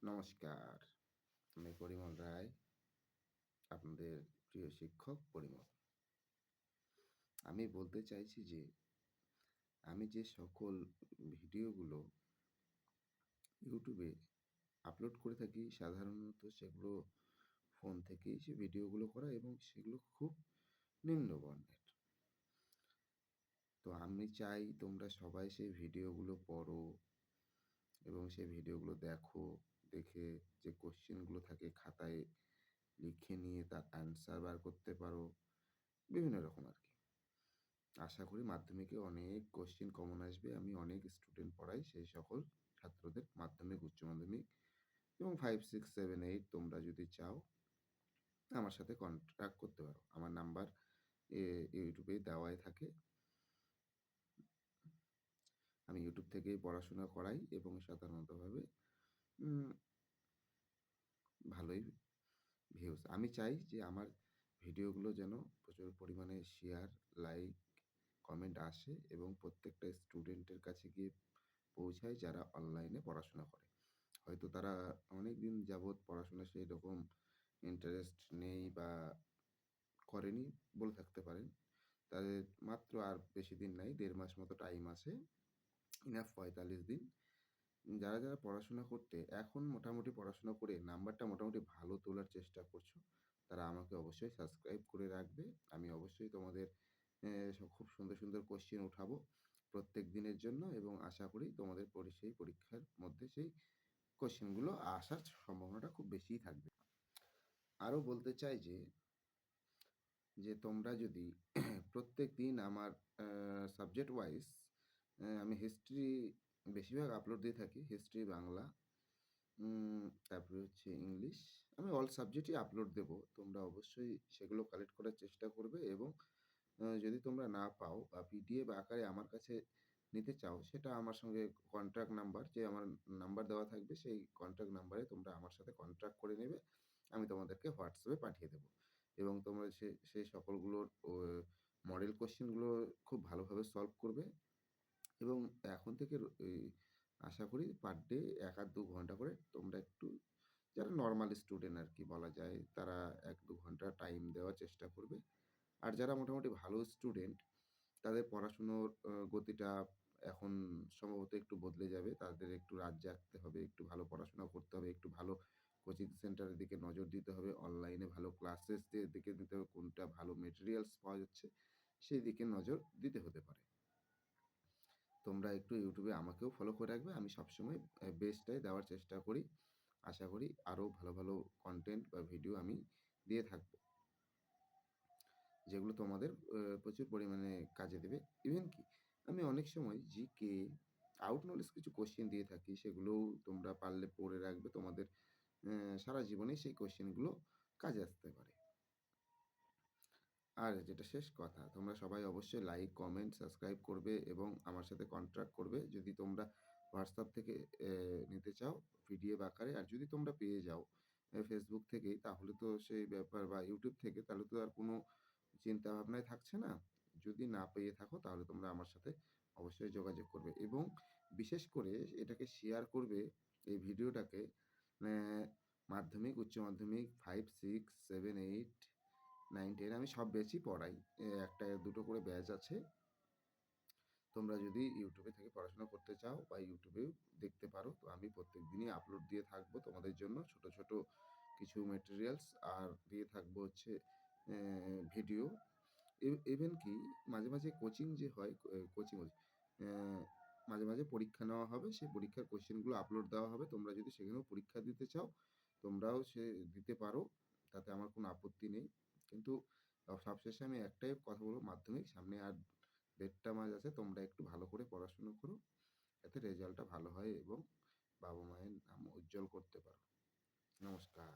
নমস্কার, আমি পরিমল রায়, আপনাদের প্রিয় শিক্ষক পরিমল। আমি বলতে চাইছি যে আমি যে সকল ভিডিওগুলো ইউটিউবে আপলোড করে থাকি সাধারণত সেগুলো ফোন থেকেই সে ভিডিওগুলো করা এবং সেগুলো খুব নিম্নবর্ণের। তো আমি চাই তোমরা সবাই সেই ভিডিওগুলো পড়ো এবং সেই ভিডিওগুলো দেখো, দেখে যে কোশ্চেনগুলো থাকে খাতায় লিখে নিয়ে তার অ্যান্সার বার করতে পারো, বিভিন্ন রকম আর কি। আশা করি মাধ্যমিকে অনেক কোশ্চেন কমন আসবে। আমি অনেক স্টুডেন্ট পড়াই, সেই সকল ছাত্রদের মাধ্যমিক, উচ্চ মাধ্যমিক এবং 5, 6, 7, 8 তোমরা যদি চাও আমার সাথে কন্ট্যাক্ট করতে পারো। আমার নাম্বার ইউটিউবে দেওয়াই থাকে। আমি ইউটিউব থেকেই পড়াশোনা করাই এবং সাধারণতভাবে উম ভালোই ভিউজ। আমি চাই যে আমার ভিডিওগুলো যেন প্রচুর পরিমাণে শেয়ার, লাইক, কমেন্ট আসে এবং প্রত্যেকটা স্টুডেন্টের কাছে গিয়ে পৌঁছায় যারা অনলাইনে পড়াশোনা করে। হয়তো তারা অনেকদিন যাবৎ পড়াশোনায় সেইরকম ইন্টারেস্ট নেই বা করেনি বলে থাকতে পারেন। তাদের মাত্র আর বেশি দিন নাই, ১.৫ মাস মতো টাইম আছে। ইনাফ ৪৫ দিন। যারা পড়াশোনা করতে এখন মোটামুটি পড়াশোনা করে নাম্বারটা মোটামুটি ভালো তোলার চেষ্টা করছো, তারা আমাকে অবশ্যই সাবস্ক্রাইব করে রাখবে। আমি অবশ্যই তোমাদের খুব সুন্দর, সুন্দর কোয়েশ্চেন উঠাবো প্রত্যেক দিনের জন্য এবং আশা করি তোমাদের সেই পরীক্ষার মধ্যে সেই কোয়েশ্চেনগুলো আসার সম্ভাবনাটা খুব বেশিই থাকবে। আরও বলতে চাই যে তোমরা যদি প্রত্যেকদিন আমার সাবজেক্ট ওয়াইজ আমি হিস্ট্রি বেশিরভাগ আপলোড দিয়ে থাকি। হিস্ট্রি, বাংলা, তারপরে হচ্ছে ইংলিশ। আমি অল সাবজেক্টই আপলোড দেবো। তোমরা অবশ্যই সেগুলো কালেক্ট করার চেষ্টা করবে এবং যদি তোমরা না পাও বা পিডিএফ আকারে আমার কাছে নিতে চাও, সেটা আমার সঙ্গে কন্ট্যাক্ট নাম্বার, যে আমার নাম্বার দেওয়া থাকবে সেই কন্ট্যাক্ট নাম্বারে তোমরা আমার সাথে কন্ট্যাক্ট করে নেবে। আমি তোমাদেরকে হোয়াটসঅ্যাপে পাঠিয়ে দেবো এবং তোমরা সেই সকলগুলোর মডেল কোয়েশ্চেনগুলো খুব ভালোভাবে সলভ করবে এবং এখন থেকে এই আশা করি পার ডে ১ আর ২ ঘন্টা করে তোমরা একটু, যারা নরমাল স্টুডেন্ট আর কি বলা যায়, তারা ১-২ ঘন্টা টাইম দেওয়ার চেষ্টা করবে। আর যারা মোটামুটি ভালো স্টুডেন্ট, তাদের পড়াশুনোর গতিটা এখন সম্ভবত একটু বদলে যাবে। তাদের একটু রাত জাগতে হবে, একটু ভালো পড়াশোনা করতে হবে, একটু ভালো কোচিং সেন্টারের দিকে নজর দিতে হবে, অনলাইনে ভালো ক্লাসেস দিকে দিতে হবে, কোনটা ভালো মেটেরিয়ালস পাওয়া যাচ্ছে, সেই দিকে নজর দিতে হতে পারে। তোমরা একটু ইউটিউবে আমাকেও ফলো করে রাখবে। আমি সবসময় বেস্টটাই দেওয়ার চেষ্টা করি। আশা করি আরও ভালো, ভালো কনটেন্ট বা ভিডিও আমি দিয়ে থাকবো, যেগুলো তোমাদের প্রচুর পরিমাণে কাজে দেবে। ইভেন কি আমি অনেক সময় জিকে, আউট নলেজ কিছু কোয়েশ্চেন দিয়ে থাকি, সেগুলোও তোমরা পারলে পড়ে রাখবে। তোমাদের সারা জীবনেই সেই কোয়েশ্চেনগুলো কাজে আসতে পারে। আর যেটা শেষ কথা, তোমরা সবাই অবশ্যই লাইক, কমেন্ট, সাবস্ক্রাইব করবে এবং আমার সাথে কন্ট্যাক্ট করবে যদি তোমরা হোয়াটসঅ্যাপ থেকে নিতে চাও পিডিএফ আকারে। আর যদি তোমরা পেয়ে যাও ফেসবুক থেকেই, তাহলে তো সেই ব্যাপার, বা ইউটিউব থেকে, তাহলে তো আর কোনো চিন্তা ভাবনাই থাকছে না। যদি না পেয়ে থাকো তাহলে তোমরা আমার সাথে অবশ্যই যোগাযোগ করবে এবং বিশেষ করে এটাকে শেয়ার করবে, এই ভিডিওটাকে মাধ্যমিক, উচ্চ মাধ্যমিক 5, 6, 7, 8, 9, 10 আমি সব ব্যাচই পড়াই। ১টা-২টো করে ব্যাচ আছে। তোমরা যদি ইউটিউবে থেকে পড়াশোনা করতে চাও বা ইউটিউবেও দেখতে পারো, তো আমি প্রত্যেকদিনই আপলোড দিয়ে থাকবো তোমাদের জন্য ছোট, ছোট কিছু মেটেরিয়ালস, আর দিয়ে থাকবো হচ্ছে ভিডিও। ইভেন কি মাঝে, মাঝে কোচিং যে হয়, কোচিং বলছি, মাঝে, মাঝে পরীক্ষা নেওয়া হবে। সেই পরীক্ষার কোয়েশ্চেনগুলো আপলোড দেওয়া হবে। তোমরা যদি সেখানেও পরীক্ষা দিতে চাও, তোমরাও দিতে পারো। তাতে আমার কোনো আপত্তি নেই। কিন্তু সবশেষে আমি একটাই কথা বলবো, মাধ্যমিক সামনে আর ১.৫টা মাস আছে। তোমরা একটু ভালো করে পড়াশোনা করো। যাতে রেজাল্টটা ভালো হয় এবং বাবা-মায়ের নাম উজ্জ্বল করতে পারো। নমস্কার।